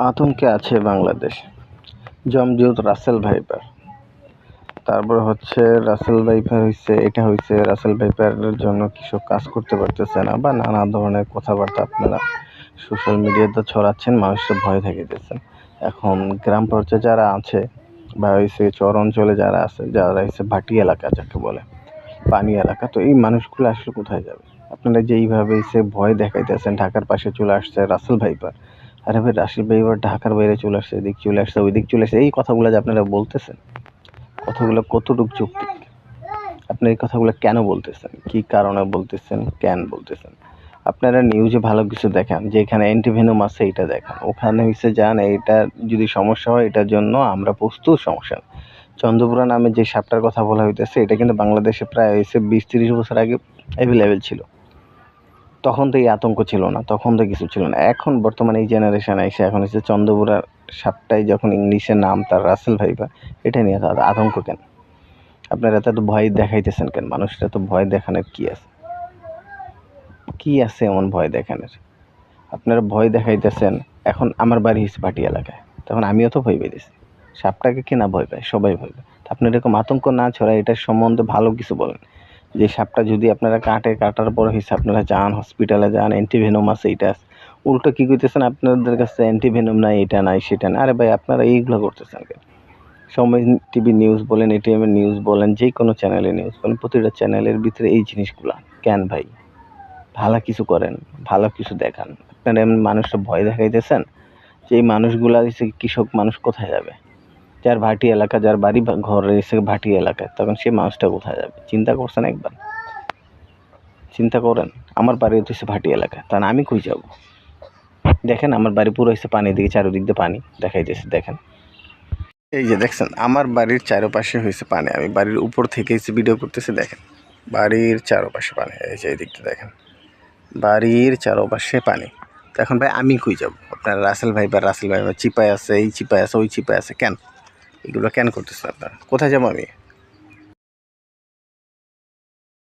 আতঙ্কে আছে Bangladesh. জমজুত Russell viper, তারপর হচ্ছে রাসেল ভাইপার হইছে রাসেল ভাইপারের জন্য কৃষক কাজ করতে পারতেছে না, বা নানা ধরনের কথাবার্তা আপনারা সোশ্যাল মিডিয়াতে ছড়াচ্ছেন, মানুষের ভয় দেখাইতেছেন। এখন গ্রাম পর্যায়ে যারা আছে বা চর অঞ্চলে যারা আছে, যারা ভাটি এলাকা যাকে বলে, পানি এলাকা, তো এই মানুষগুলো আসলে কোথায় যাবে? আপনারা যে এইভাবে ভয় দেখাইতেছেন, ঢাকার পাশে চলে আসছে রাসেল ভাইপার। আরে ভাই, রাসেল ভাইপার ঢাকার বাইরে চলে আসছে, এদিক চলে আসছে, ওইদিক চলে আসছে, এই কথাগুলো যে আপনারা বলতেছেন, কথাগুলো কতটুকু যৌক্তিক? আপনি এই কথাগুলো কেন বলতেছেন? কি কারণে বলতেছেন? কেন বলতেছেন? আপনারা নিউজে ভালো কিছু দেখান, যে এখানে অ্যান্টিভেনম আছে এটা দেখান, ওখানে যান, এইটা যদি সমস্যা হয় এটার জন্য আমরা প্রস্তুত, সমস্যা না। চন্দ্রপুরা নামে যে সাপটার কথা বলা হইতেছে, এটা কিন্তু বাংলাদেশে প্রায় 20-30 বছর আগে অ্যাভেলেবেল ছিল। তখন তো এই আতঙ্ক ছিল না, তখন তো কিছু ছিল না। এখন বর্তমানে এই জেনারেশন এসে এখন চন্দ্রপুরার সাপটাই যখন ইংলিশের নাম তার রাসেল ভাইপার, এটা নিয়ে আতঙ্ক কেন? আপনারা এত ভয় দেখাইতেছেন কেন? মানুষরা তো ভয় দেখানোর কি আছে? কি আছে এমন ভয় দেখানোর? আপনারা ভয় দেখাইতেছেন। এখন আমার বাড়ি হচ্ছে ভাটি এলাকায়, তখন আমিও তো ভয় পেয়েছি। সাপটাকে কে না ভয় পায়? সবাই ভয় পায়। আপনারা এরকম আতঙ্ক না ছড়ায় এটার সম্বন্ধে ভালো কিছু বলেন, যে সাপটা যদি আপনারা কাটার পর আপনারা যান, হসপিটালে যান, অ্যান্টিভেনম আছে, এটা আছে। উল্টো কি করতেছেন, আপনাদের কাছে অ্যান্টিভেনম নাই, এটা নাই, সেটা নাই। আরে ভাই, আপনারা এইগুলো করতেছেন কেন? সময় টিভি নিউজ বলেন, এটিএম এর নিউজ বলেন, যে কোনো চ্যানেলের নিউজ বলেন, প্রতিটা চ্যানেলের ভিতরে এই জিনিসগুলা কেন ভাই? ভালো কিছু করেন, ভালো কিছু দেখান। আপনারা এমন মানুষটা ভয় দেখাইতেছেন, যে এই মানুষগুলা কৃষক মানুষ কোথায় যাবে? যার ভাটি এলাকা, যার বাড়ি ঘর রয়েছে ভাটি এলাকায়, তখন সেই মানুষটা কোথায় যাবে? চিন্তা করছেন একবার? চিন্তা করেন। আমার বাড়ি হচ্ছে ভাটি এলাকা, তাহলে আমি কই যাব? দেখেন, আমার বাড়ি পুরো পানি, দিকে চারিদিক দিয়ে পানি দেখাইতেছে। দেখেন, এই যে দেখছেন, আমার বাড়ির চারপাশে পানি। আমি বাড়ির উপর থেকে ভিডিও করতেছি। দেখেন, বাড়ির চারপাশে পানি। এই যে এই দিকটা দেখেন, বাড়ির চারপাশে পানি। তো এখন ভাই আমি কই যাব? আপনার রাসেল ভাইপার চিপায় আছে, এই চিপায় আছে, ওই চিপায় আছে, কেন এগুলো কেন করতেছেন আপনারা? কোথায় যাবো আমি?